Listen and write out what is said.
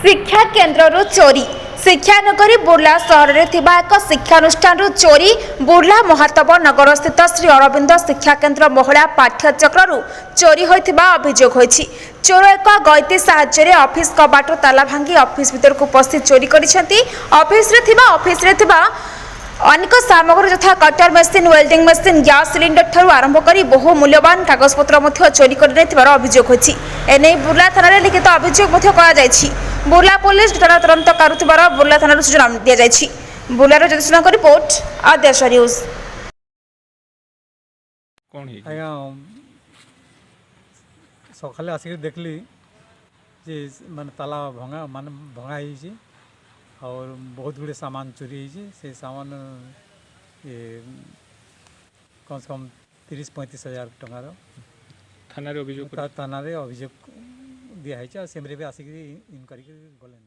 शिक्षा केन्द्र चोरी शिक्षानगरी बुर्ला सहर में एक शिक्षानुष्ठान चोरी बुर्ला महातब नगर स्थित श्री अरविंद शिक्षा केन्द्र महिला पाठ्यचक्र चोरी होता अभियोग होती। चोर एक गैती साहाय्य ऑफिस कबाट ताला भांगी ऑफिस भीतर को पशि चोरी ऑफिस अनेक सामग्री यथा cutter machine welding machine gas cylinder ठूँ आरंभ कर बहु मूल्यवान कागजपत्र चोरी कर अभियोग होती। एने बुर्ला थाना लिखित अभियोग बुर्ला पुलिस घटना तदंत करुथिबार बुर्ला थाना सूचना दी जाइछि। बुर्लार ज्योतिषनाथ रिपोर्ट आदेश न्यूज। आज्ञा सकाले आसिक देखली जे माने ताला भंगा मान भंगा ही और बहुत गुड़े सामान चोरी से सामान कम से कम 30-35 हजार टंकार थाना अभियोग दिखाई से आसिक इनक्वारी गले।